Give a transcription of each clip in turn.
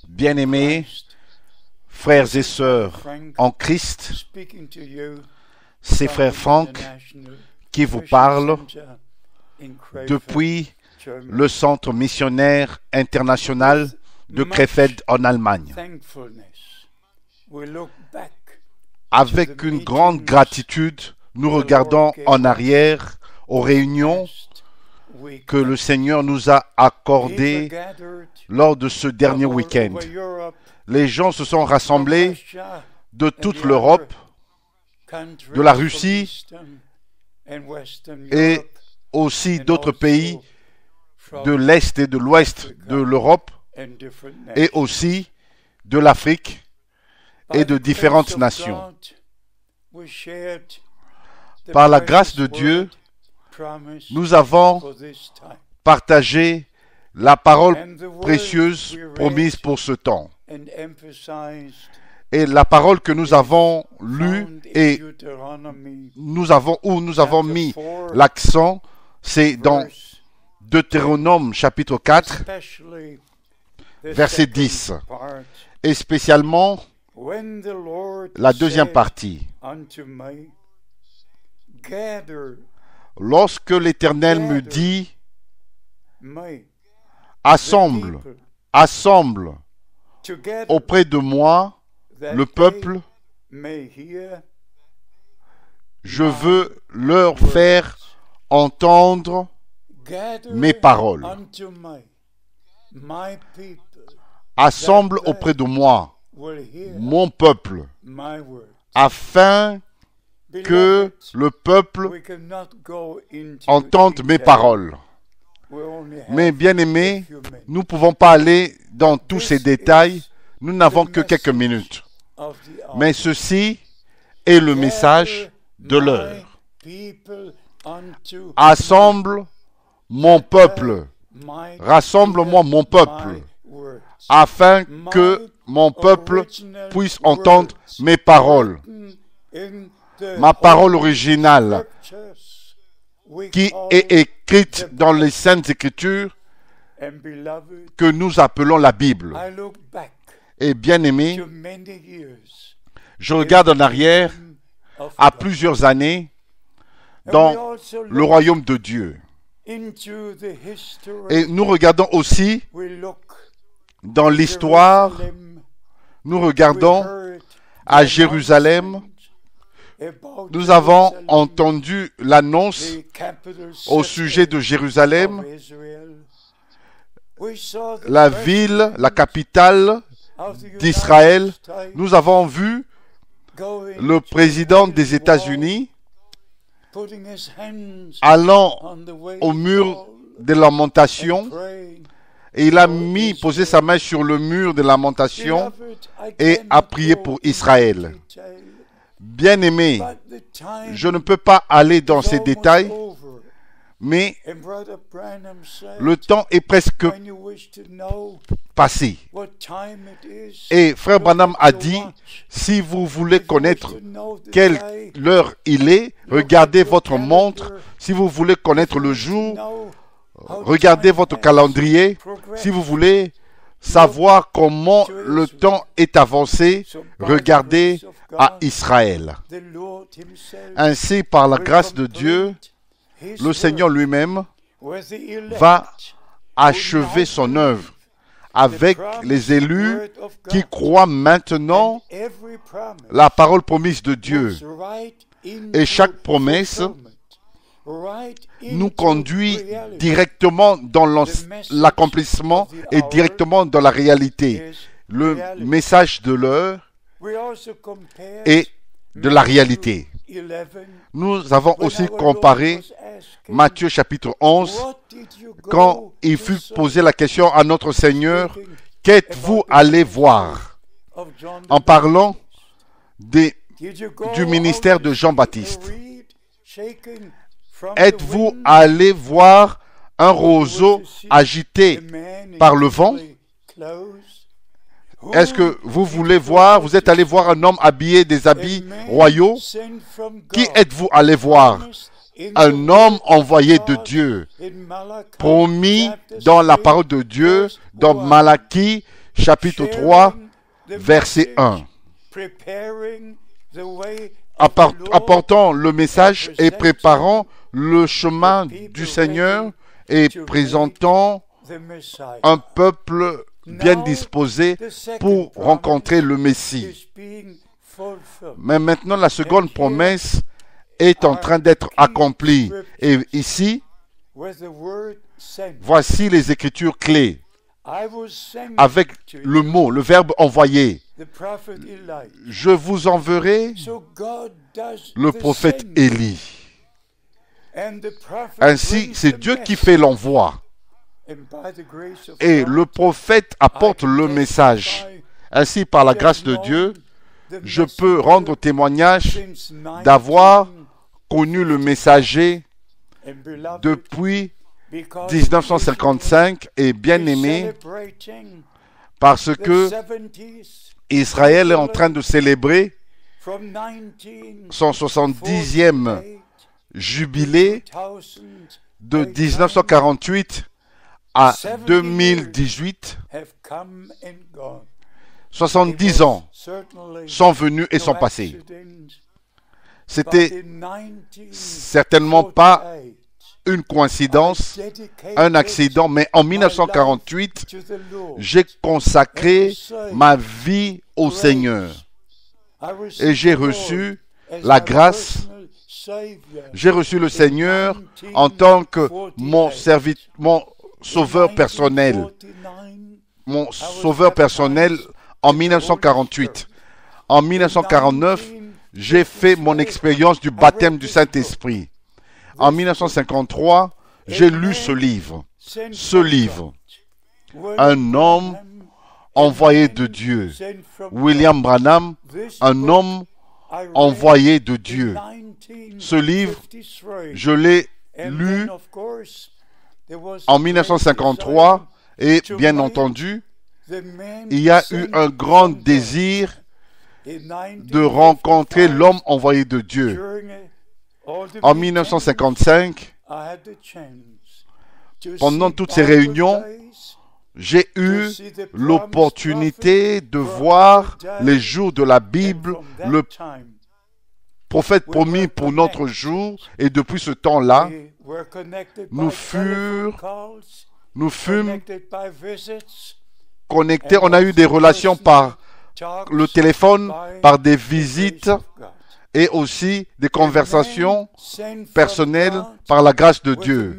Bien-aimés, frères et sœurs en Christ, c'est frère Franck qui vous parle depuis le centre missionnaire international de Krefeld en Allemagne. Avec une grande gratitude, nous regardons en arrière aux réunions que le Seigneur nous a accordées lors de ce dernier week-end. Les gens se sont rassemblés de toute l'Europe, de la Russie et aussi d'autres pays de l'Est et de l'Ouest de l'Europe et aussi de l'Afrique et de différentes nations. Par la grâce de Dieu, nous avons partagé la parole précieuse promise pour ce temps. Et la parole que nous avons lue et nous avons mis l'accent, c'est dans Deutéronome chapitre 4, verset 10. Et spécialement la deuxième partie. Lorsque l'Éternel me dit, assemble auprès de moi le peuple, je veux leur faire entendre mes paroles. Assemble auprès de moi mon peuple, afin que le peuple entende mes paroles. Mais bien aimés, nous ne pouvons pas aller dans tous ces détails, nous n'avons que quelques minutes. Mais ceci est le message de l'heure. Assemble mon peuple, rassemble-moi mon peuple, afin que mon peuple puisse entendre mes paroles. Ma parole originale, qui est écrite dans les Saintes Écritures, que nous appelons la Bible. Et bien aimé, je regarde en arrière à plusieurs années dans le royaume de Dieu. Et nous regardons aussi dans l'histoire, nous regardons à Jérusalem. Nous avons entendu l'annonce au sujet de Jérusalem, la ville, la capitale d'Israël. Nous avons vu le président des États-Unis allant au mur des lamentations et il a posé sa main sur le mur des lamentations et a prié pour Israël. Bien-aimés, je ne peux pas aller dans ces détails, mais le temps est presque passé. Et frère Branham a dit, si vous voulez connaître quelle heure il est, regardez votre montre. Si vous voulez connaître le jour, regardez votre calendrier. Si vous voulez savoir comment le temps est avancé, regardez à Israël. Ainsi, par la grâce de Dieu, le Seigneur lui-même va achever son œuvre avec les élus qui croient maintenant la parole promise de Dieu. Et chaque promesse nous conduit directement dans l'accomplissement et directement dans la réalité. Le message de l'heure et de la réalité. Nous avons aussi comparé Matthieu chapitre 11 quand il fut posé la question à notre Seigneur, qu'êtes-vous allé voir? En parlant du ministère de Jean-Baptiste. Êtes-vous allé voir un roseau agité par le vent? Est-ce que vous voulez voir, vous êtes allé voir un homme habillé des habits royaux? Qui êtes-vous allé voir? un homme envoyé de Dieu, promis dans la parole de Dieu, dans Malachie, chapitre 3, verset 1. Apportant le message et préparant le chemin du Seigneur et présentant un peuple bien disposé pour rencontrer le Messie. Mais maintenant, la seconde promesse est en train d'être accomplie. Et ici, voici les Écritures clés avec le mot, le verbe envoyer. Je vous enverrai le prophète Élie. Ainsi, c'est Dieu qui fait l'envoi. Et le prophète apporte le message. Ainsi, par la grâce de Dieu, je peux rendre témoignage d'avoir connu le messager depuis 1955 et bien aimé parce que Israël est en train de célébrer son 70e jubilé de 1948 à 2018. 70 ans sont venus et sont passés. C'était certainement pas une coïncidence, un accident, mais en 1948, j'ai consacré ma vie au Seigneur et j'ai reçu la grâce, j'ai reçu le Seigneur en tant que mon sauveur personnel. Mon sauveur personnel en 1948. En 1949, j'ai fait mon expérience du baptême du Saint-Esprit. En 1953, j'ai lu ce livre. Ce livre, un homme envoyé de Dieu. William Branham, un homme envoyé de Dieu. Ce livre, je l'ai lu en 1953 et bien entendu, il y a eu un grand désir de rencontrer l'homme envoyé de Dieu. En 1955, pendant toutes ces réunions, j'ai eu l'opportunité de voir les jours de la Bible, le prophète promis pour notre jour, et depuis ce temps-là, nous fûmes connectés, on a eu des relations par le téléphone, par des visites et aussi des conversations personnelles par la grâce de Dieu.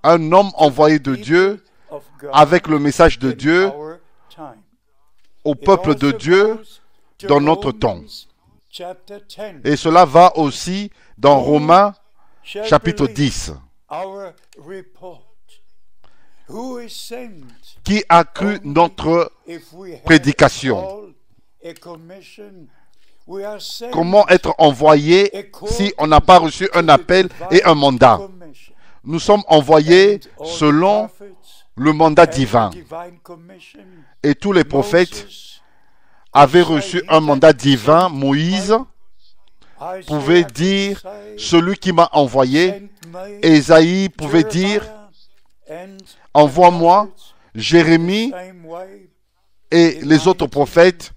Un homme envoyé de Dieu avec le message de Dieu au peuple de Dieu dans notre temps. Et cela va aussi dans Romains chapitre 10. Qui a cru notre prédication? Comment être envoyé si on n'a pas reçu un appel et un mandat? Nous sommes envoyés selon le mandat divin. Et tous les prophètes avaient reçu un mandat divin. Moïse pouvait dire « Celui qui m'a envoyé ». Ésaïe pouvait dire « Envoie-moi ». Jérémie et les autres prophètes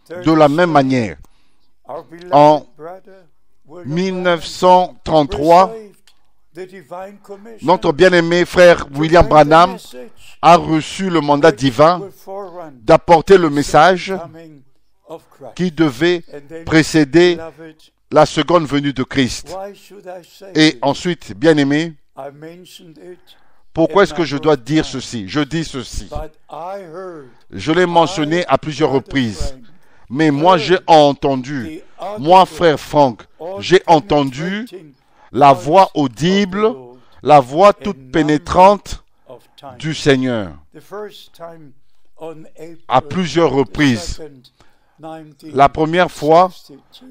de la même manière. En 1933, notre bien-aimé frère William Branham a reçu le mandat divin d'apporter le message qui devait précéder la seconde venue de Christ. Et ensuite, bien-aimé, pourquoi est-ce que je dois dire ceci? Je dis ceci. Je l'ai mentionné à plusieurs reprises. Mais moi, j'ai entendu, moi, frère Franck, j'ai entendu la voix audible, la voix toute pénétrante du Seigneur à plusieurs reprises. La première fois,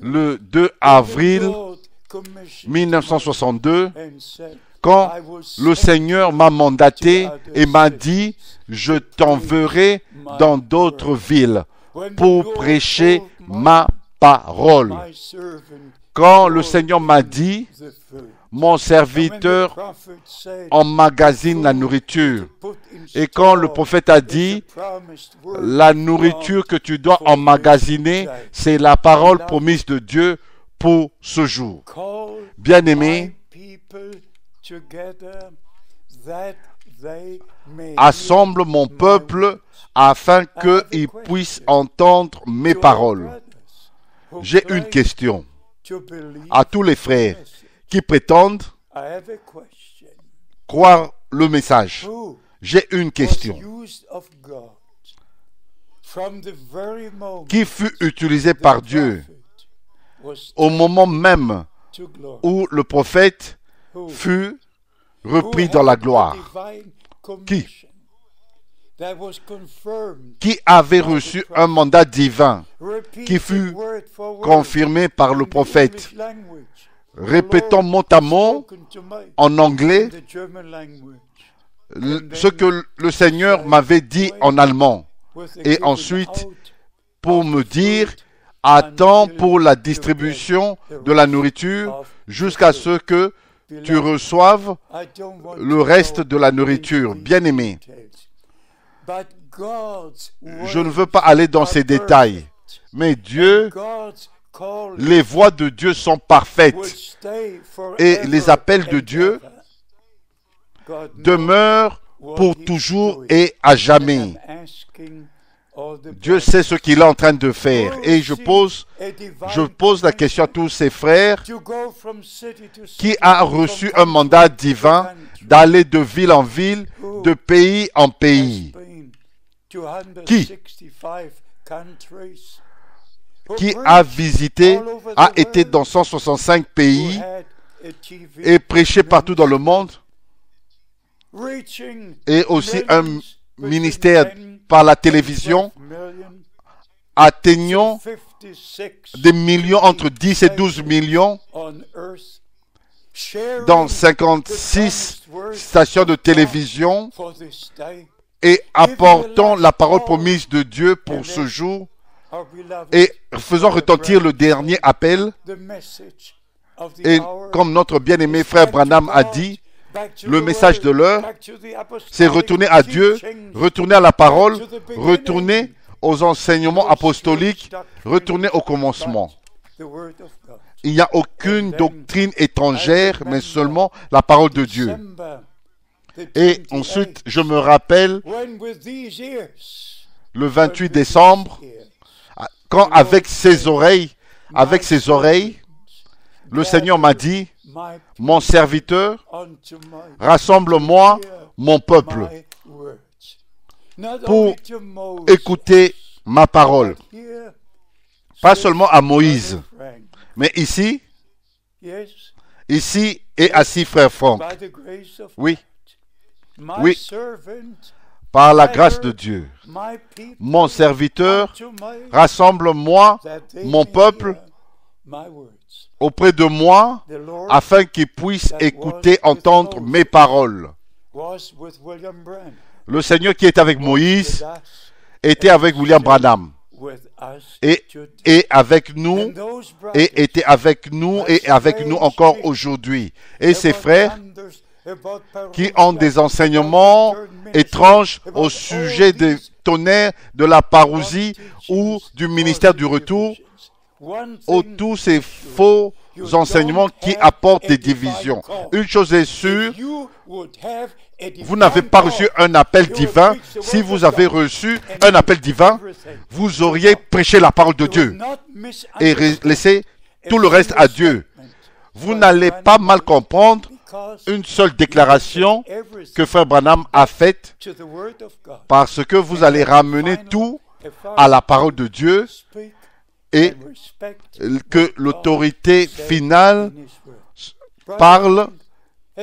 le 2 avril 1962, quand le Seigneur m'a mandaté et m'a dit « Je t'enverrai dans d'autres villes pour prêcher ma parole ». Quand le Seigneur m'a dit mon serviteur emmagasine la nourriture. Et quand le prophète a dit, la nourriture que tu dois emmagasiner, c'est la parole promise de Dieu pour ce jour. Bien-aimés, assemble mon peuple afin qu'ils puissent entendre mes paroles. J'ai une question à tous les frères qui prétendent croire le message. J'ai une question. Qui fut utilisé par Dieu au moment même où le prophète fut repris dans la gloire? Qui avait reçu un mandat divin qui fut confirmé par le prophète? Répétons mot à mot en anglais ce que le Seigneur m'avait dit en allemand. Et ensuite, pour me dire, attends pour la distribution de la nourriture jusqu'à ce que tu reçoives le reste de la nourriture. Bien-aimé, je ne veux pas aller dans ces détails, mais Dieu, les voies de Dieu sont parfaites et les appels de Dieu demeurent pour toujours et à jamais. Dieu sait ce qu'il est en train de faire. Et je pose la question à tous ces frères qui a reçu un mandat divin d'aller de ville en ville, de pays en pays. Qui a visité, a été dans 165 pays et prêché partout dans le monde, et aussi un ministère par la télévision, atteignant des millions, entre 10 et 12 millions, dans 56 stations de télévision, et apportant la parole promise de Dieu pour ce jour, et faisant retentir le dernier appel. Et comme notre bien-aimé frère Branham a dit, le message de l'heure, c'est retourner à Dieu, retourner à la parole, retourner aux enseignements apostoliques, retourner au commencement. Il n'y a aucune doctrine étrangère, mais seulement la parole de Dieu. Et ensuite, je me rappelle, le 28 décembre, quand avec ses oreilles, le Seigneur m'a dit, mon serviteur, rassemble-moi, mon peuple, pour écouter ma parole. Pas seulement à Moïse, mais ici est assis frère Franck. Oui, par la grâce de Dieu. Mon serviteur, rassemble-moi, mon peuple, auprès de moi, afin qu'ils puissent écouter, entendre mes paroles. Le Seigneur qui est avec Moïse était avec William Branham et avec nous, et était avec nous et avec nous encore aujourd'hui. Et ses frères qui ont des enseignements étranges au sujet des tonnerres, de la parousie ou du ministère du retour, ou tous ces faux enseignements qui apportent des divisions. Une chose est sûre, vous n'avez pas reçu un appel divin. Si vous avez reçu un appel divin, vous auriez prêché la parole de Dieu et laissé tout le reste à Dieu. Vous n'allez pas mal comprendre une seule déclaration que frère Branham a faite, parce que vous allez ramener tout à la parole de Dieu et que l'autorité finale parle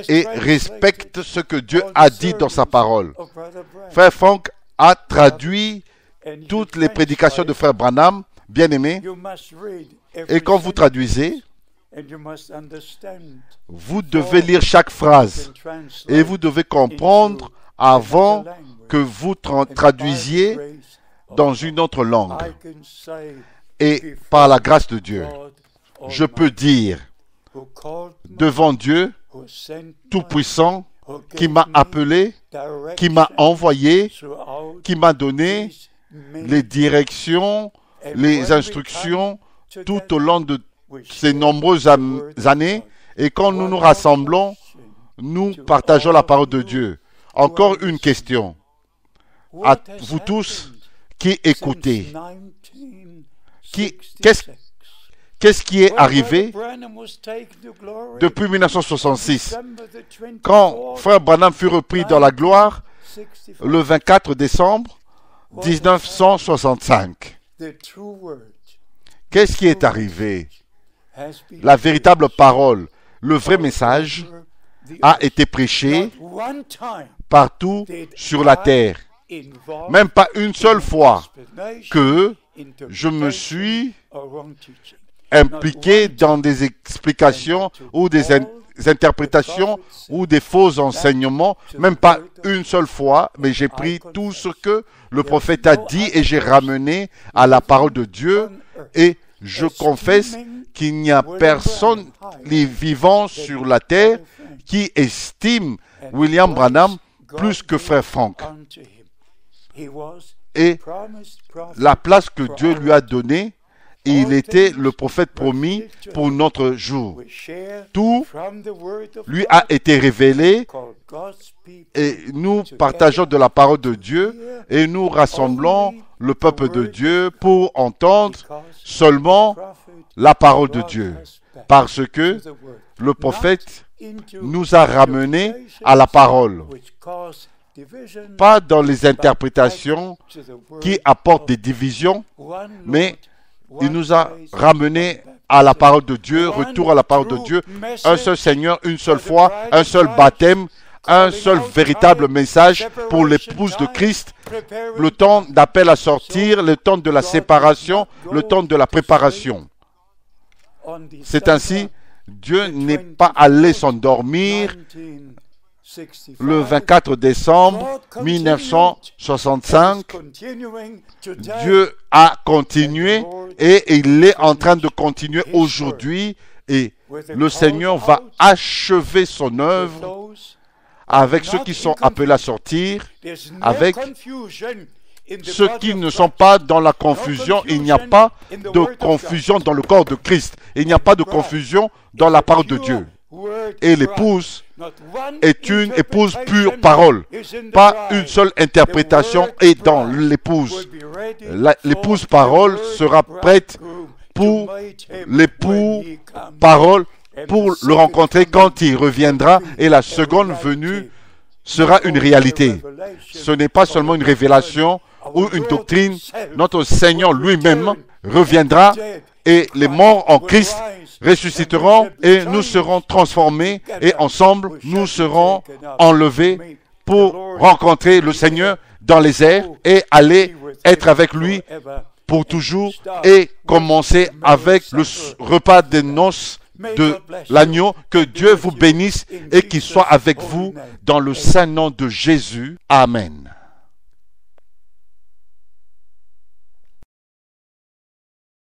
et respecte ce que Dieu a dit dans sa parole. Frère Franck a traduit toutes les prédications de frère Branham, bien-aimé, et quand vous traduisez, vous devez lire chaque phrase et vous devez comprendre avant que vous traduisiez dans une autre langue. Et par la grâce de Dieu, je peux dire devant Dieu Tout-Puissant qui m'a appelé, qui m'a envoyé, qui m'a donné les directions, les instructions tout au long de ces nombreuses années. Et quand nous nous rassemblons, nous partageons la parole de Dieu. Encore une question. À vous tous qui écoutez, qu'est-ce qui est arrivé depuis 1966, quand Frère Branham fut repris dans la gloire le 24 décembre 1965? Qu'est-ce qui est arrivé? La véritable parole, le vrai message a été prêché partout sur la terre. Même pas une seule fois que je me suis impliqué dans des explications ou des interprétations ou des faux enseignements, même pas une seule fois, mais j'ai pris tout ce que le prophète a dit et j'ai ramené à la parole de Dieu, et je confesse qu'il n'y a personne vivant sur la terre qui estime William Branham plus que Frère Frank. Et la place que Dieu lui a donnée, il était le prophète promis pour notre jour. Tout lui a été révélé et nous partageons de la parole de Dieu et nous rassemblons le peuple de Dieu pour entendre seulement la parole de Dieu. Parce que le prophète nous a ramenés à la parole. Pas dans les interprétations qui apportent des divisions, mais il nous a ramenés à la parole de Dieu, retour à la parole de Dieu, un seul Seigneur, une seule foi, un seul baptême, un seul véritable message pour l'épouse de Christ, le temps d'appel à sortir, le temps de la séparation, le temps de la préparation. C'est ainsi, Dieu n'est pas allé s'endormir le 24 décembre 1965. Dieu a continué et il est en train de continuer aujourd'hui, et le Seigneur va achever son œuvre avec ceux qui sont appelés à sortir, avec ceux qui ne sont pas dans la confusion. Il n'y a pas de confusion dans le corps de Christ. Il n'y a pas de confusion dans la parole de Dieu. Et l'épouse est une épouse pure parole. Pas une seule interprétation est dans l'épouse. L'épouse parole sera prête pour l'époux parole, pour le rencontrer quand il reviendra, et la seconde venue sera une réalité. Ce n'est pas seulement une révélation ou une doctrine. Notre Seigneur lui-même reviendra et les morts en Christ ressusciteront et nous serons transformés, et ensemble nous serons enlevés pour rencontrer le Seigneur dans les airs et aller être avec lui pour toujours et commencer avec le repas des noces de l'agneau. Que Dieu vous bénisse et qu'il soit avec vous dans le saint nom de Jésus. Amen.